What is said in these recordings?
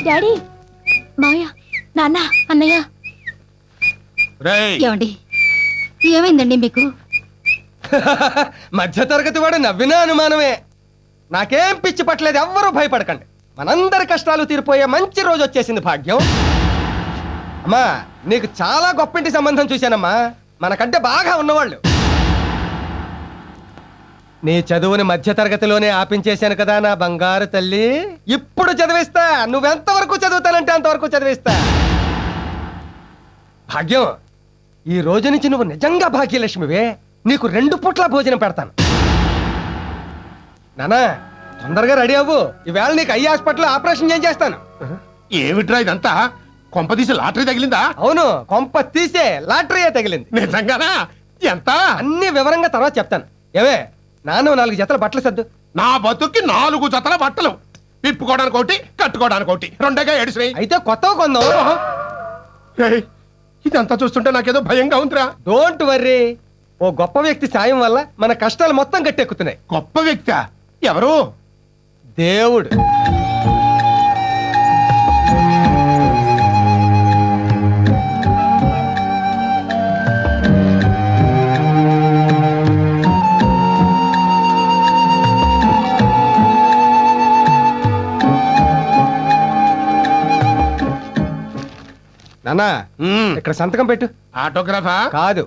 Daddy, మావయ్య, నాన్న, అన్నయ్య. ఏమండి, ఏమైందండి మీకు? మధ్య తరగతి వాడు నవ్వినా అనుమానమే. నాకేం పిచ్చి పట్టలేదు, ఎవ్వరూ భయపడకండి. మనందరి కష్టాలు తీరిపోయే మంచి రోజు వచ్చేసింది భాగ్యం. అమ్మా, నీకు చాలా గొప్పింటి సంబంధం చూశానమ్మా, మనకంటే బాగా ఉన్నవాళ్ళు. నీ చదువుని మధ్య తరగతిలోనే ఆపించేశాను కదా నా బంగారు తల్లి. ఇప్పుడు చదివిస్తా, నువ్వెంతవరకు చదువుతానంటే అంతవరకు చదివిస్తా. భాగ్యం, ఈ రోజు నుంచి నువ్వు నిజంగా భాగ్యలక్ష్మివే. నీకు 2 పూట్ల భోజనం పెడతాను. నానా, తొందరగా రెడీ అవ్వు. ఈవేళ నీకు ఐ హాస్పిటల్ ఆపరేషన్ చేస్తాను. ఏమిట్రా ఇదంతా? కొంపదీసి లాటరీ తగిలిందా? అవును, కొంప తీసే లాటరీయే తగిలింది. నిజంగానా? ఎంత? అన్ని వివరంగా తర్వాత చెప్తాను. ఏవే, నాన్న 4 జతల బట్టలు సర్దు. నా బతుక్కి 4 జతల బట్టలు, విప్పుకోవడానికి ఒకటి, కట్టుకోవడానికి ఒకటి, 2గా ఏడిసినాయి. అయితే కొత్తవి కొందాం. ఏయ్, ఇదంతా చూస్తుంటే నాకేదో భయంగా ఉందిరా. డోంట్ వర్రీ, ఓ గొప్ప వ్యక్తి సాయం వల్ల మన కష్టాలు మొత్తం గట్టెక్కుతున్నాయి. గొప్ప వ్యక్తి? ఎవరు? దేవుడు. నాన్నా, ఇక్కడ సంతకం పెట్టు. ఆటోగ్రాఫా? కాదు,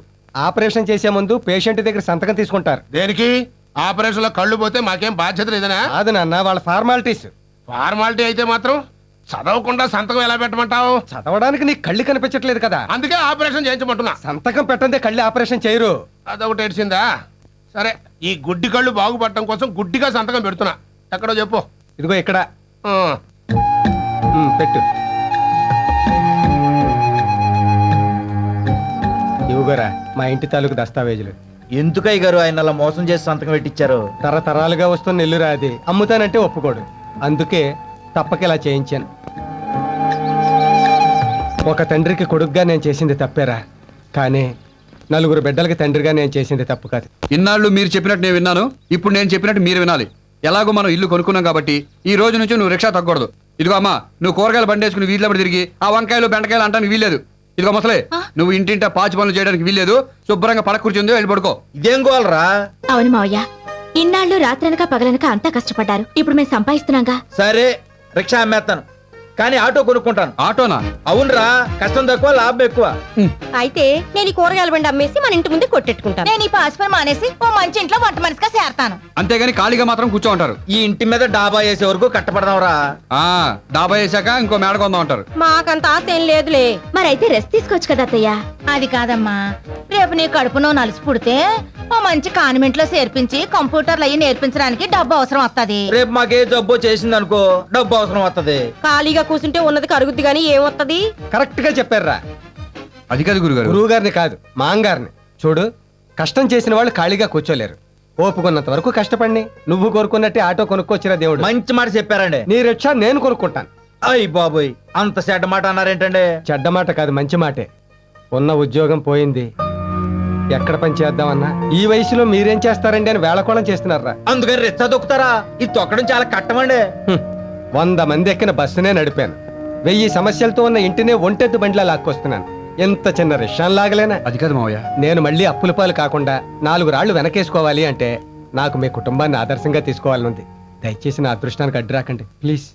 ఆపరేషన్ చేసే ముందు పేషెంట్ దగ్గర సంతకం తీసుకుంటారు. దేనికి? ఆపరేషన్ లో కళ్ళు పోతే మాకేం బాధ్యత లేదనా? కాదు నాన్న, వాళ్ళ ఫార్మాలిటీస్. ఫార్మాలిటీ అయితే మాత్రం చదవకుండా సంతకం ఎలా పెట్టమంటావు? చదవడానికి నీకు కళ్ళు కనిపించట్లేదు కదా, అందుకే ఆపరేషన్ చేయించమంటున్నా. సంతకం పెట్టందే కళ్ళు ఆపరేషన్ చేయరు. అదొకటి ఏడ్చిందా? సరే, ఈ గుడ్డి కళ్ళు బాగుపడటం కోసం గుడ్డిగా సంతకం పెడుతున్నా. ఎక్కడో చెప్పు. ఇదిగో ఇక్కడ. ఆ. పెట్టు. ఇవ్వగోరా మా ఇంటి తాలూకు దస్తావేజులు. ఎందుకయ్య గారు ఆయన అలా మోసం చేసి సంతకం పెట్టించారు? తరతరాలుగా వస్తున్న ఇల్లు రాది, అమ్ముతానంటే ఒప్పుకోడు. అందుకే తప్పక ఇలా చేయించాను. ఒక తండ్రికి కొడుకుగా నేను చేసింది తప్పేరా, కానీ 4 బిడ్డలకి తండ్రిగా నేను చేసింది తప్పు కాదు. ఇన్నాళ్ళు మీరు చెప్పినట్టు నేను విన్నాను, ఇప్పుడు నేను చెప్పినట్టు మీరు వినాలి. ఎలాగో మనం ఇల్లు కొనుక్కున్నాం కాబట్టి ఈ రోజు నుంచి నువ్వు రిక్షా తగ్గకూడదు. ఇదిగో అమ్మా, నువ్వు కూరగాయలు బండేసుకుని వీధిలో తిరిగి ఆ వంకాయలు బెండకాయలు అంటానికి వీల్లేదు. ఇదిగో ముసలే, నువ్వు ఇంటింటా పాచి పనులు చేయడానికి వీల్లేదు. శుభ్రంగా పడక కూర్చుందో వెళ్ళి పడుకో. ఇదేం గోలరా? అవును మావయ్య, ఇన్నాళ్ళు రాత్రనక పగలనక అంతా కష్టపడ్డారు. ఇప్పుడు మేము సంపాదిస్తున్నాగా. సరే, రిక్షా అమ్మేస్తాను, కానీ ఆటో కొనుక్కుంటాను. ఆటోనా? అవునరా, కష్టం తక్కువ లాభం ఎక్కువ. అయితే నేను ఈ కూరగాయల బండి అమ్మేసి మన ఇంటి ముందే కొట్టెట్టుకుంటాను. నేను ఈ పాసిపని మానేసి ఓ మంచి ఇంట్లో వంట మనిషిగా చేరతాను. అంతేగాని ఖాళీగా మాత్రం కూర్చో ఉంటారు. ఈ ఇంటి మీద డాబా వేసే వరకు కట్టపడదాంరా. డాబా వేసాక ఇంకో మేడ కొందాం అంటారు. మాకంత ఆశ ఏం లేదులే. మరైతే రెస్ట్ తీసుకోవచ్చు కదా అత్తయ్య. అది కాదమ్మా, రేపు నీ కడుపునో నలిసి పుడితే ఓ మంచి కాన్వెంట్ లో చేర్పించి కంప్యూటర్లు అయ్యి నేర్పించడానికి డబ్బు అవసరం వస్తది. రేపు మాకే జబ్బు చేసింది అనుకో, డబ్బు అవసరం వస్తది. ఖాళీగా కూర్చుంటే ఉన్నది కరుగుద్ది గానీ ఏమొత్తది? కరెక్ట్ గా చెప్పారా. అది కాదు గురుగారు. గురువు గారిని కాదు, మాంగారిని చూడు. కష్టం చేసిన వాళ్ళు ఖాళీగా కూర్చోలేరు. ఓపుకున్నంత వరకు కష్టపడి నువ్వు కోరుకున్నట్టే ఆటో కొనుక్కొచ్చిరా దేవుడు. మంచి మాట చెప్పారండి. నీ రిక్షా నేను కొనుక్కుంటాను. అయ్యి బాబోయ్, అంత చెడ్డ మాట అన్నారేంటండి? చెడ్డ మాట కాదు, మంచి మాటే. ఉన్న ఉద్యోగం పోయింది, ఎక్కడ పని చేద్దామన్నా ఈ వయసులో మీరేం చేస్తారండి అని వేళకోళం చేస్తున్నారా. అందుకని రిచ్చా దొక్కుతారా? ఇది తొక్కడం చాలా కట్టమండి. 100 మంది ఎక్కిన బస్సునే నడిపాను. 1000 సమస్యలతో ఉన్న ఇంటినే ఒంటెద్దు బండిలా లాక్కొస్తున్నాను. ఎంత చిన్న రిక్షాను లాగలేనా? అది కాదు మావయ్య, నేను మళ్ళీ అప్పుల పాలు కాకుండా 4 రాళ్లు వెనకేసుకోవాలి అంటే నాకు మీ కుటుంబాన్ని ఆదర్శంగా తీసుకోవాలనుంది. దయచేసి నా అదృష్టానికి అడ్డు రాకండి ప్లీజ్.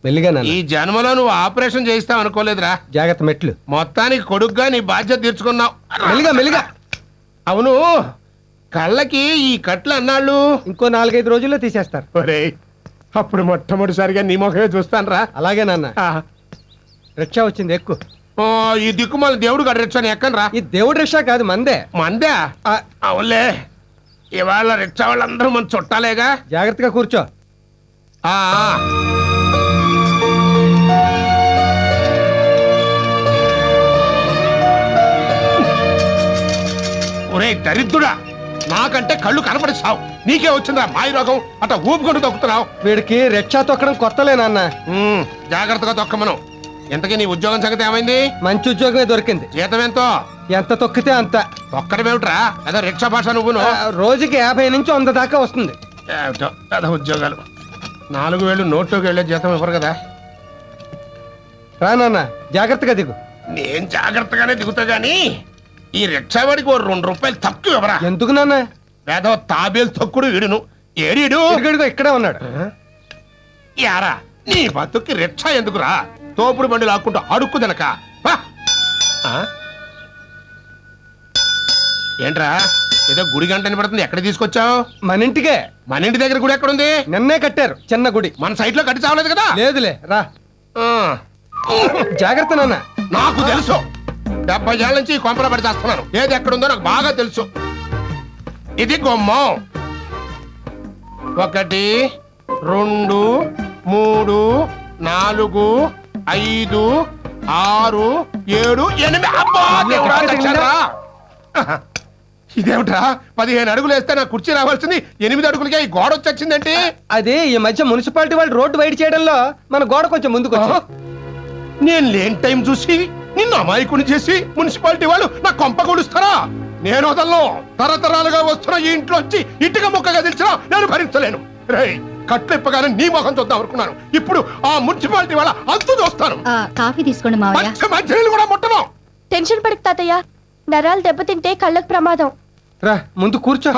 మెల్లిగా ఈ జన్మలో నువ్వు ఆపరేషన్ చేయిస్తావు అనుకోలేదురా. జాగ్రత్త, మెట్లు. మొత్తానికి కొడుకుగా నీ బాధ్యత తీర్చుకున్నావు. మెల్లిగా మెల్లిగా. అవును, కళ్ళకి ఈ కట్లు అన్నాళ్ళు ఇంకో 4-5 రోజుల్లో తీసేస్తారు. ఒరేయ్, అప్పుడు మొట్టమొదటిసారిగా నీ ముఖమే చూస్తాను రా. అలాగే నాన్న. రిక్షా వచ్చింది, ఎక్కు. ఈ దిక్కుమాల దేవుడు గడి రిక్షాని ఎక్కను రా. ఈ దేవుడి రిక్షా కాదు, మందే. మందే? అవునులే, ఇవాళ రిక్షా వాళ్ళందరూ మన చుట్టాలేగా. జాగ్రత్తగా కూర్చో. ఒరే దరిద్రుడా, నాకంటే కళ్ళు కనపడిస్తావు, నీకే వచ్చిందా మాయ రోగం? అట్ట ఊపుకుంటూ తొక్కుతున్నావు. వీడికి రిక్షా తొక్కడం కొత్తలే నాన్న. జాగ్రత్తగా తొక్కమను. ఇంతకీ నీ ఉద్యోగం సంగతి ఏమైంది? మంచి ఉద్యోగమే దొరికింది. జీతం ఎంతో? ఎంత తొక్కితే అంత. తొక్కడమేమిట్రా, అదే రిక్షా భాష నువ్వును. రోజుకి 50 నుంచి 100 దాకా వస్తుంది. ఏమిటో అదే ఉద్యోగాలు. 4000 నోట్లోకి వెళ్ళే జీతం ఇవ్వరు కదా. రా నాన్న జాగ్రత్తగా దిగు. నేను జాగ్రత్తగానే దిగుతా గాని ఈ రిక్షావాడికి ఓ 2 రూపాయలు తక్కువ ఇవ్వరా. ఎందుకు నాన్న? వేదో తాబేలు తొక్కుడు వీడును ఏడీడు ఇదిగో ఇక్కడే ఉన్నాడు. యారా నీ బతుక్కి రిక్షా ఎందుకురా? తోపుడు బండి లాక్కుంటూ అడుక్కు తినక వా. ఆ? ఏంట్రా ఏదో గుడి గంట పడుతుంది, ఎక్కడ తీసుకొచ్చావు? మన ఇంటికే. మన ఇంటి దగ్గర గుడి ఎక్కడుంది? నిన్నే కట్టారు చిన్న గుడి. మన సైట్ లో కట్టి చావలేదు కదా? లేదులే రా. ఆ. జాగ్రత్త నాన్న. నాకు తెలుసు, 70 ఏళ్ళ నుంచి ఈ కొంపల పడి చేస్తున్నాను. ఏది ఎక్కడుందో నాకు బాగా తెలుసు. ఇది గుమ్మం. 1 2 3 4 5 6 7 8 అబ్బా, దేవుడా, దక్షరా. ఇదేమిట్రా 15 అడుగులు వేస్తే నా కుర్చీ రావాల్సింది 8 అడుగులకే ఈ గోడ వచ్చేసిందంటే. అది ఈ మధ్య మున్సిపాలిటీ వాళ్ళు రోడ్డు వైడ్ చేయడంలో మన గోడ కొంచెం ముందుకు వచ్చింది. నేను లేని టైం చూసి నిన్ను అమాయకుని చేసి మున్సిపాలిటీ వాళ్ళు నా కొంప కొడుస్తారా? నేను వదలను. తరతరాలుగా వస్తున్న ఈ ఇంట్లోంచి ఇటుక ముక్కగా తెలిసినా నేను భరించలేను. రేయ్, కట్లు ఇప్పగానే నీ మొహం చూద్దాం అనుకున్నాను. ఇప్పుడు ఆ మున్సిపాలిటీ వాళ్ళ అంతు చూస్తాను. కాఫీ తీసుకోండి మంచి కూడా ముట్టను. టెన్షన్ పడకు తాతయ్య, నరాలు దెబ్బతింటే కళ్ళకు ప్రమాదం. రా ముందు కూర్చో.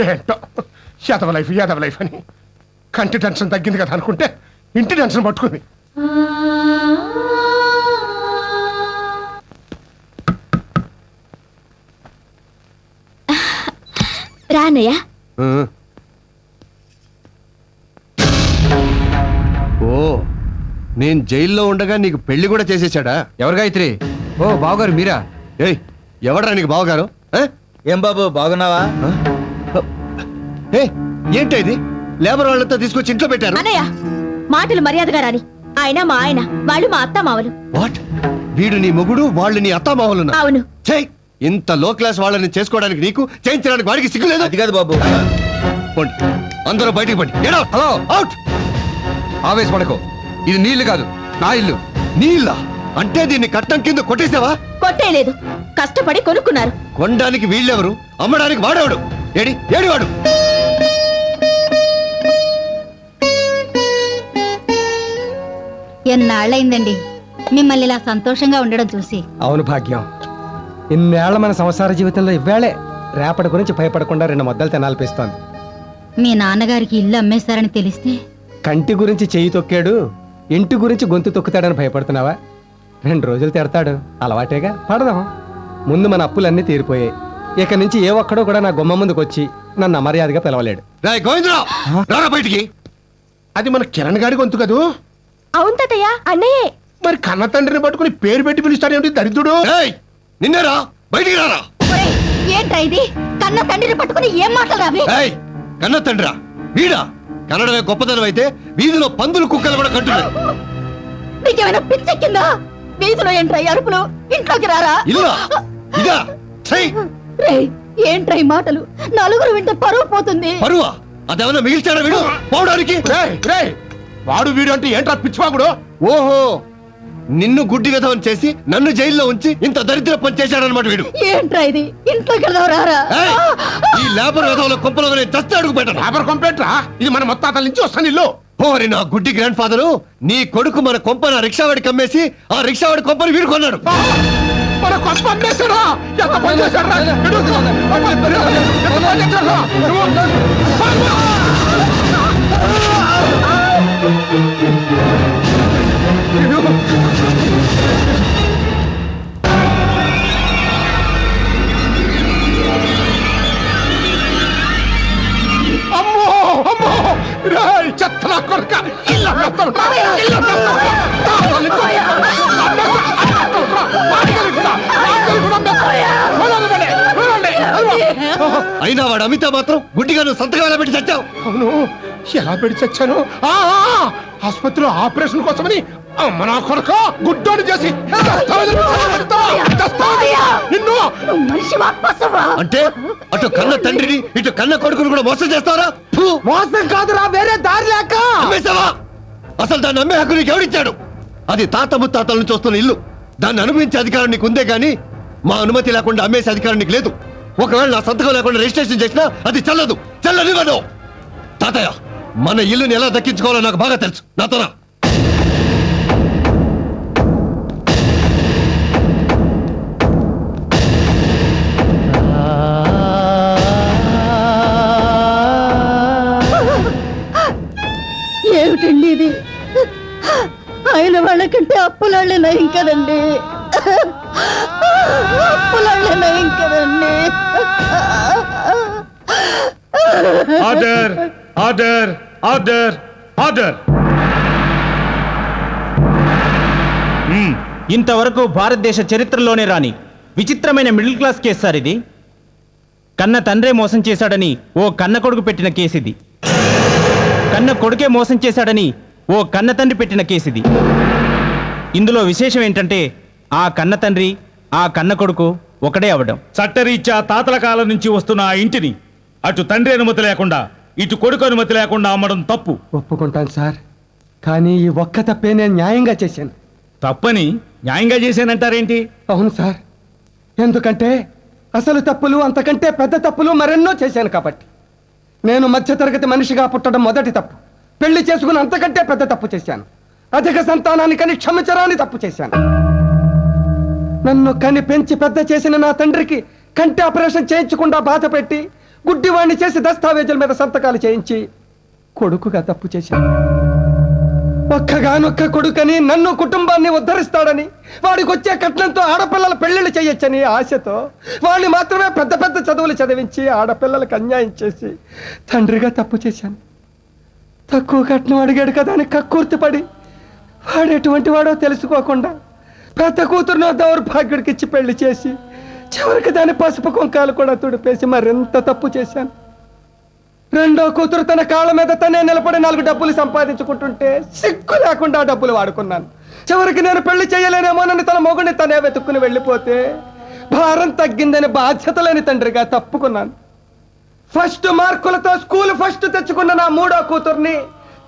ఏంటో యాదవ లైఫ్ అని కంటి టెన్షన్ తగ్గింది కదా అనుకుంటే ఇంటి టెన్షన్ పట్టుకుంది. రానయ్య. ఓ, నేను జైల్లో ఉండగా నీకు పెళ్లి కూడా చేసేసాడా? ఎవరు గాయత్రి? ఓ బావగారు మీరా? ఏయ్, ఎవడరా నీకు బావగారు? ఆ? ఏం బాబు బాగున్నావా? ఏ ఏంటి ఇది? లేబర్ వాళ్ళంతా తీసుకొచ్చి ఇంట్లో పెట్టారు. అన్నయ్య మాటలు మర్యాదగా రాని. ఆయన మా ఆయన, వాళ్ళు మా అత్త మావలు. వాట్? వీడు నీ మొగుడు, వాళ్ళు నీ అత్తామావలున్నా? అవును. చెయ్, ఇంత లో క్లాస్ వాళ్ళని చేసుకోవడానికి నీకు, చేయించడానికి వాడికి సిగ్గులేదు? అది కాదు బాబు. పోండి, అందరూ బయటికి పండి. Hello, out. ఆవేశపడకు. ఇది నీళ్లు కాదు, నా ఇల్లు. నీళ్ళ అంటే దీన్ని కట్టం కింద కొట్టేసావా? కొట్టేలేదు, కష్టపడి కొనుక్కున్నారు. కొనడానికి వీళ్ళెవరు? అమ్మడానికి వాడేవాడు? ఏడివాడు? ఎన్నాళ్ళైందండి మిమ్మల్ని ఇలా సంతోషంగా ఉండడం చూసి. అవును భాగ్యం, ఇన్నేళ్ల మన సంసార జీవితంలో ఇవ్వాళే రేపటి గురించి భయపడకుండా 2 ముద్దలు తినాలనిపిస్తోంది. మీ నాన్నగారికి ఇల్లు అమ్మేశారని తెలిస్తే? కంటి గురించి చెయ్యి తొక్కాడు, ఇంటి గురించి గొంతు తొక్కుతాడని భయపడుతున్నావా? 2 రోజులు తిడతాడు, అలవాటేగా, పడదాం. ముందు మన అప్పులన్నీ తీరిపోయాయి. ఇక నుంచి ఏ ఒక్కడో కూడా నా గుమ్మ ముందుకు వచ్చి నన్ను అమర్యాదగా పిలవలేడు. రాయ్ గోవిందరావు, రారా బయటికి. అది మన కిరణ్ గాడి గొంతు కదూ? అవును తాతయ్య, అన్నయ్యే. మరి కన్న తండ్రిని పట్టుకుని పేరు పెట్టి పిలుస్తాడేమిటి దరిద్రుడు? ఏయ్, నిన్నేరా, బయటికి రారా. ఏంట్రా ఇది? కన్న తండ్రిని పట్టుకుని ఏం మాట్లాడావి? ఏయ్, కన్న తండ్రా వీడా? కన్నడమే గొప్పతనం అయితే వీధిలో పందులు కుక్కలు కూడా కంటున్నాయి. నీకేమైనా పిచ్చెక్కిందా? వీధిలో ఏంట్రా అరుపులు? ఇంట్లోకి రారా. ఇల్లా ఇదా? ఛై, రేయ్, ఏంట్రా ఈ మాటలు? నలుగురు వింటే పరువు పోతుంది. పరువా? అదేమన్నా మిగిల్చాడా వీడు పోవడానికి? రేయ్, రేయ్, వాడు వీడు అంటే ఏంట్రా పిచ్చివాగుడు? ఓహో, నిన్ను గుడ్డి విధవని చేసి నన్ను జైల్లో ఉంచి ఇంత దరిద్ర పని చేశాడనమాట వీడు. ఏంట్రా ఇది? ఇంట్లోకి వెళ్దాం రారా. ఏయ్, ఈ లేబర్ విధవల కొంపలో చస్తే అడుగు పెట్టను. లేబర్ కంప్లైంట్రా? ఇది మన మొత్తాతల నుంచి వస్తాను ఇల్లు. ఓరి నా గుడ్డి గ్రాండ్ ఫాదరు, నీ కొడుకు మన కొంప నా రిక్షావాడికి అమ్మేసి ఆ రిక్షావాడి కొంపని వీడు కొన్నాడు. మన కొంప అమ్మేశాడా? ఎంత పని చేశాడురా? ఎంత పని చేశాడురా? అమ్మో అమ్మో, రేయ్ చెత్తనా కొడుక, ఇల్లు అమ్మేస్తావురా, ఇల్లు అమ్మేస్తావురా, అయినా వాడు అమితా మాత్రం గుడ్డిగా నువ్వు సంతకాల పెట్టి చచ్చావు. అవును, ఎలా పెట్టి చచ్చాను? ఆసుపత్రిలో ఆపరేషన్ కోసమని అమ్మ నా కొడుకు గుడ్డోని చేసి నిన్ను. అంటే అటు కన్న తండ్రిని ఇటు కన్న కొడుకుని కూడా మోసం చేస్తారా? మోసం కాదురా, వేరే దారి లేక. అమ్మేశావా? అసలు దాన్ని అమ్మే హక్కు నీకు ఎవడిచ్చాడు? అది తాత ముత్తాతల నుంచి వస్తున్న ఇల్లు. దాన్ని అనుభవించే అధికారం నీకు ఉందే గానీ మా అనుమతి లేకుండా అమ్మేసే అధికారం నీకు లేదు. ఒకవేళ నా సంతకం లేకుండా రిజిస్ట్రేషన్ చేసినా అది చెల్లదు, చెల్లనివ్వను. తాతయ్య, మన ఇల్లుని ఎలా దక్కించుకోవాలో నాకు బాగా తెలుసు. నాతోనా వాళ్ళకంటే అప్పులాళ్ళే నయం కదండి. అప్పులాళ్ళే నయం కదండి. Order order order order. ఇంతవరకు భారతదేశ చరిత్రలోనే రాని విచిత్రమైన మిడిల్ క్లాస్ కేసు సార్ ఇది. కన్న తండ్రే మోసం చేశాడని ఓ కన్న కొడుకు పెట్టిన కేసు ఇది. కన్న కొడుకే మోసం చేశాడని ఓ కన్న తండ్రి పెట్టిన కేసు ఇది. ఇందులో విశేషం ఏంటంటే ఆ కన్న తండ్రి ఆ కన్న కొడుకు ఒకడే అవడం. చట్టరీత్యా తాతల కాలం నుంచి వస్తున్న ఆ ఇంటిని అటు తండ్రి అనుమతి లేకుండా ఇటు కొడుకు అనుమతి లేకుండా అమ్మడం తప్పు. ఒప్పుకుంటాను సార్, కానీ ఈ ఒక్క తప్పే నేను న్యాయంగా చేశాను. తప్పని న్యాయంగా చేశానంటారేంటి? అవును సార్, ఎందుకంటే అసలు తప్పులు అంతకంటే పెద్ద తప్పులు మరెన్నో చేశాను కాబట్టి. నేను మధ్యతరగతి మనిషిగా పుట్టడం మొదటి తప్పు. పెళ్లి చేసుకుని అంతకంటే పెద్ద తప్పు చేశాను. అధిక సంతానాన్ని కని క్షమించరాని తప్పు చేశాను. నన్ను కని పెంచి పెద్ద చేసిన నా తండ్రికి కంటి ఆపరేషన్ చేయించకుండా బాధ పెట్టి గుడ్డివాణ్ణి చేసి దస్తావేజుల మీద సంతకాలు చేయించి కొడుకుగా తప్పు చేశాను. ఒక్కగానొక్క కొడుకని నన్ను కుటుంబాన్ని ఉద్ధరిస్తాడని వాడికి వచ్చే కట్నంతో ఆడపిల్లల పెళ్లిళ్ళు చేయొచ్చని ఆశతో వాడిని మాత్రమే పెద్ద పెద్ద చదువులు చదివించి ఆడపిల్లలకు అన్యాయం చేసి తండ్రిగా తప్పు చేశాను. తక్కువ కట్నం అడిగాడు కదా అని కక్కుర్తిపడి వాడు ఎటువంటి వాడో తెలుసుకోకుండా పెద్ద కూతురునో దౌర్భాగ్యుడికి ఇచ్చి పెళ్లి చేసి చివరికి దాని పసుపు కుంకాలు కూడా తుడిపేసి మరింత తప్పు చేశాను. రెండో కూతురు తన కాళ్ళ మీద తనే నిలబడి 4 డబ్బులు సంపాదించుకుంటుంటే సిగ్గు లేకుండా ఆ డబ్బులు వాడుకున్నాను. చివరికి నేను పెళ్లి చేయలేనేమోనని తన మొగుడిని తనే వెతుక్కుని వెళ్ళిపోతే భారం తగ్గిందని బాధ్యత లేని తండ్రిగా తప్పుకున్నాను. ఫస్ట్ మార్కులతో స్కూల్ ఫస్ట్ తెచ్చుకున్న నా మూడో కూతుర్ని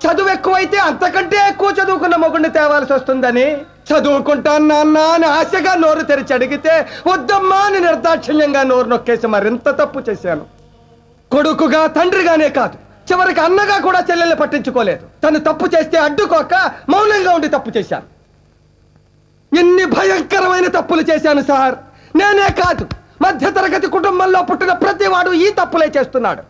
చదువు ఎక్కువైతే అంతకంటే ఎక్కువ చదువుకున్న మొగుడిని తేవాల్సి వస్తుందని చదువుకుంటాను నాన్న అని ఆశగా నోరు తెరిచి అడిగితే వద్దమ్మా అని నిర్దాక్షిణ్యంగా నోరు నొక్కేసి మరింత తప్పు చేశాను. కొడుకుగా తండ్రిగానే కాదు, చివరికి అన్నగా కూడా చెల్లెల్ని పట్టించుకోలేదు. తను తప్పు చేస్తే అడ్డుకోక మౌనంగా ఉండి తప్పు చేశాను. ఎన్ని భయంకరమైన తప్పులు చేశాను సార్. నేనే కాదు, మధ్యతరగతి కుటుంబంలో పుట్టిన ప్రతి వాడు ఈ తప్పులే చేస్తున్నాడు.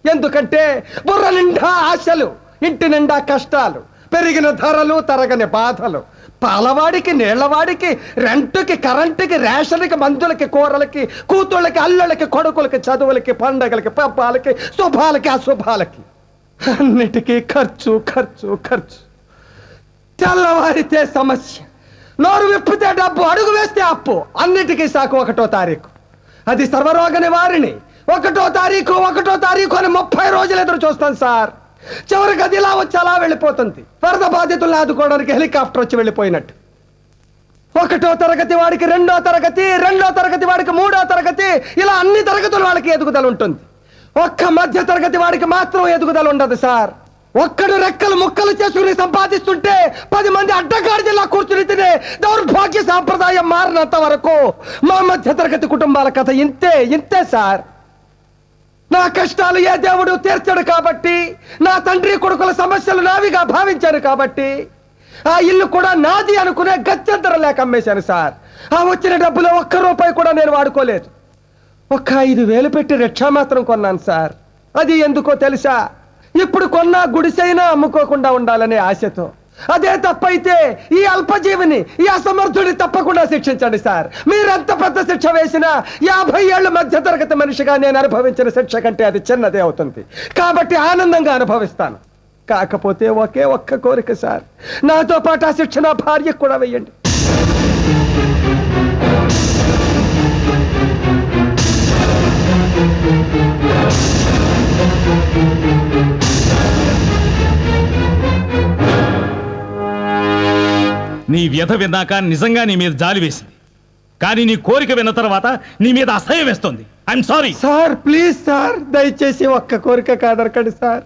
ఎందుకంటే బుర్ర నిండా ఆశలు, ఇంటి నిండా కష్టాలు, పెరిగిన ధరలు, తరగని బాధలు, పాలవాడికి, నీళ్లవాడికి, రెంటుకి, కరెంటుకి, రేషన్కి, మందులకి, కూరలకి, కూతుళ్ళకి, అల్లుళ్ళకి, కొడుకులకి, చదువులకి, పండగలకి, పబ్బాలకి, శుభాలకి, అశుభాలకి, అన్నిటికీ ఖర్చు ఖర్చు ఖర్చు. తెల్లవారితే సమస్య, నోరు విప్పితే డబ్బు, అడుగు వేస్తే అప్పు. అన్నిటికీ సాకు 1వ తారీఖు. అది సర్వరోగ నివారిణి. 1వ తారీఖు అని 30 రోజులు ఎదురు చూస్తాను సార్. చివరికి అది ఇలా వచ్చి అలా వెళ్ళిపోతుంది. వరద బాధితులను ఆదుకోవడానికి హెలికాప్టర్ వచ్చి వెళ్ళిపోయినట్టు. 1వ తరగతి వాడికి 2వ తరగతి, 2వ తరగతి వాడికి 3వ తరగతి, ఇలా అన్ని తరగతుల వాళ్ళకి ఎదుగుదల ఉంటుంది. ఒక్క మధ్య తరగతి వాడికి మాత్రం ఎదుగుదల ఉండదు సార్. ఒక్కడు రెక్కలు ముక్కలు చేసుకుని సంపాదిస్తుంటే 10 మంది అడ్డగాడిలా కూర్చుని తినే దౌర్భాగ్య సాంప్రదాయం మారినంత వరకు మా మధ్య తరగతి కుటుంబాల కథ ఇంతే సార్. నా కష్టాలు ఏ దేవుడు తీర్చాడు కాబట్టి, నా తండ్రి కొడుకుల సమస్యలు నావిగా భావించాను కాబట్టి ఆ ఇల్లు కూడా నాది అనుకునే గత్యంతరం లేక అమ్మేశాను సార్. ఆ వచ్చిన డబ్బులో 1 రూపాయి కూడా నేను వాడుకోలేదు. 5,000 పెట్టి రిక్షా మాత్రం కొన్నాను సార్. అది ఎందుకో తెలుసా? ఇప్పుడు కొన్నా గుడిసైనా అమ్ముకోకుండా ఉండాలనే ఆశతో. అదే తప్పైతే ఈ అల్పజీవిని, ఈ అసమర్థుడిని తప్పకుండా శిక్షించండి సార్. మీరెంత పెద్ద శిక్ష వేసినా 50 ఏళ్ల మధ్య తరగతి మనిషిగా నేను అనుభవించిన శిక్ష కంటే అది చిన్నదే అవుతుంది. కాబట్టి ఆనందంగా అనుభవిస్తాను. కాకపోతే ఒకే ఒక్క కోరిక సార్, నాతో పాటు ఆ శిక్ష నా భార్యకు కూడా వెయ్యండి. నీ వ్యధ విన్నాక నిజంగా నీ మీద జాలి వేసింది, కానీ నీ కోరిక విన్న తర్వాత నీ మీద అసహ్యం వేస్తుంది. I'm sorry sir. Please sir, దయచేసి ఒక్క కోరిక కాదరకండి సార్.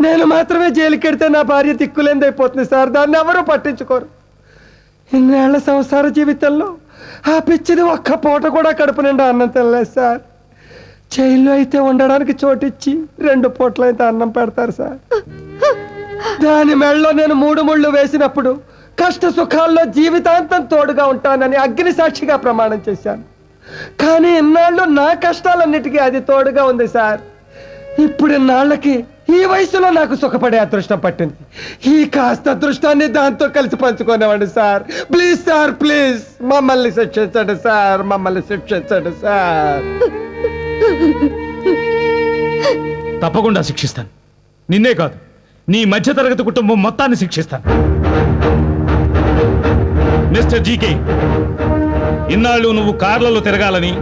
నేను మాత్రమే జైలుకి వెడితే నా భార్య దిక్కులేందైపోతుంది సార్. దాన్ని ఎవరూ పట్టించుకోరు. ఇన్నేళ్ల సంసార జీవితంలో ఆ పిచ్చిది ఒక్క పూట కూడా కడుపు నిండా అన్నం తినలేదు సార్. జైల్లో అయితే ఉండడానికి చోటిచ్చి 2 పూటలైతే అన్నం పెడతారు సార్. దాని మెళ్ళలో నేను 3 ముళ్ళు వేసినప్పుడు కష్ట సుఖాల్లో జీవితాంతం తోడుగా ఉంటానని అగ్ని సాక్షిగా ప్రమాణం చేశాను. కానీ ఇన్నాళ్ళు నా కష్టాలన్నిటికీ అది తోడుగా ఉంది సార్. ఇప్పుడు ఇన్నాళ్ళకి ఈ వయసులో నాకు సుఖపడే అదృష్టం పట్టింది. ఈ కాస్త అదృష్టాన్ని దాంతో కలిసి పంచుకునేవాడి సార్. ప్లీజ్ సార్, ప్లీజ్ మమ్మల్ని శిక్షించండి సార్, మమ్మల్ని శిక్షించండి సార్. తప్పకుండా శిక్షిస్తాను. నిన్నే కాదు, నీ మధ్యతరగతి కుటుంబం మొత్తాన్ని శిక్షిస్తాను. మిస్టర్ జీకే, ఇన్నాళ్ళు నువ్వు కార్లలో తిరగాలని,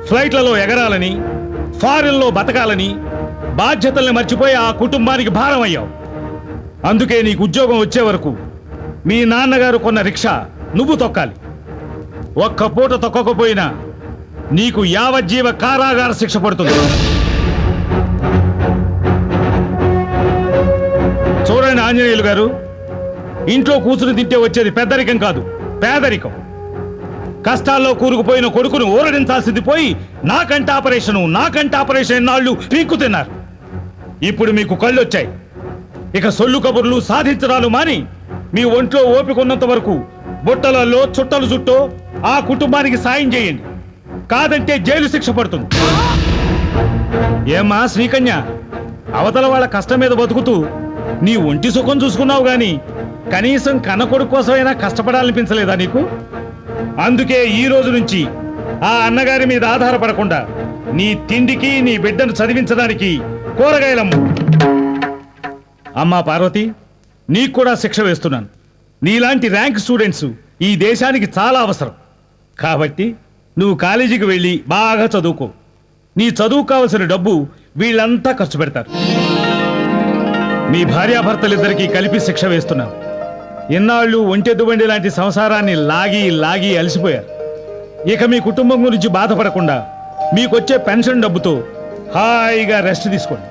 ఫ్లైట్లలో ఎగరాలని, ఫారెన్లో బతకాలని బాధ్యతల్ని మర్చిపోయి ఆ కుటుంబానికి భారం అయ్యావు. అందుకే నీకు ఉద్యోగం వచ్చే వరకు మీ నాన్నగారు కొన్న రిక్షా నువ్వు తొక్కాలి. ఒక్క పూట తొక్కకపోయినా నీకు యావజ్జీవ కారాగార శిక్ష పడుతుంది. చూడండి ఆంజనేయులు గారు, ఇంట్లో కూర్చుని తింటే వచ్చేది పెద్దరికం కాదు, పేదరికం. కష్టాల్లో కూరుకుపోయిన కొడుకును ఊరడించాల్సింది పోయి నాకంటే ఆపరేషన్ ఎన్నాళ్ళు పీక్కు తిన్నారు. ఇప్పుడు మీకు కళ్ళొచ్చాయి. ఇక సొల్లు కబుర్లు సాధించడాలు మాని మీ ఒంట్లో ఓపిక ఉన్నంత వరకు బుట్టలలో చుట్టలు చుట్టో ఆ కుటుంబానికి సాయం చేయండి. కాదంటే జైలు శిక్ష పడుతుంది. ఏమ్మా శ్రీకన్య, అవతల వాళ్ళ కష్టం మీద బతుకుతూ నీ ఒంటి సుఖం చూసుకున్నావు గాని కనీసం కన్నకొడుకు కోసమైనా కష్టపడాలనిపించలేదా నీకు? అందుకే ఈ రోజు నుంచి ఆ అన్నగారి మీద ఆధారపడకుండా నీ తిండికి, నీ బిడ్డను చదివించడానికి కూరగాయలమ్ము. అమ్మా పార్వతి, నీకు కూడా శిక్ష వేస్తున్నాను. నీలాంటి ర్యాంక్ స్టూడెంట్స్ ఈ దేశానికి చాలా అవసరం. కాబట్టి నువ్వు కాలేజీకి వెళ్ళి బాగా చదువుకో. నీ చదువు కావలసిన డబ్బు వీళ్ళంతా ఖర్చు పెడతారు. మీ భార్యాభర్తలిద్దరికీ కలిపి శిక్ష వేస్తున్నాను. ఎన్నాళ్ళు ఒంటెద్దు బండి లాంటి సంసారాన్ని లాగి అలసిపోయారు. ఇక మీ కుటుంబం గురించి బాధపడకుండా మీకొచ్చే పెన్షన్ డబ్బుతో హాయిగా రెస్ట్ తీసుకోండి.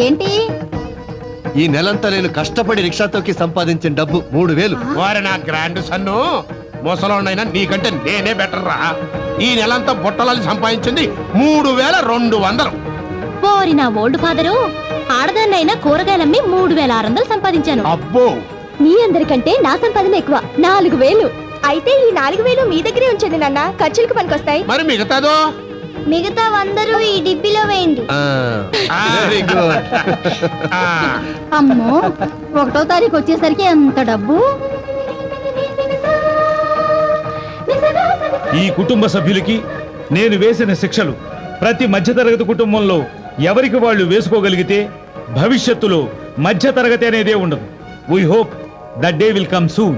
ఏంటి? ఈ నెలంతా నేను కష్టపడి రిక్షా తొక్కి సంపాదించిన డబ్బు 3000. వారి నా గ్రాండ్ సన్ను, ముసలోనైనా నీకంటే నేనే బెటర్ రా. ఈ నెలంతా బుట్టలని సంపాదించింది 3200. పోరి నా ఓల్డ్ ఫాదరు, ఆడదాన్నైనా కూరగాయలమ్మి 3600 సంపాదించాను. అబ్బో, మీ అందరికంటే నా సంపాదన ఎక్కువ, 4000. అయితే ఈ 4000 మీ దగ్గరే ఉంచండి నాన్న, ఖర్చులకు పనికొస్తాయి. మరి మిగతాదో? మిగతా 100 ఈ డిబ్బీలో వేయండి. Very good. అమ్మో, 1వ తారీఖు వచ్చేసరికి ఎంత డబ్బు! ఈ కుటుంబ సభ్యులకి నేను వేసిన శిక్షలు ప్రతి మధ్యతరగతి కుటుంబంలో ఎవరికి వాళ్ళు వేసుకోగలిగితే భవిష్యత్తులో మధ్యతరగతి అనేదే ఉండదు. We hope that day will come soon.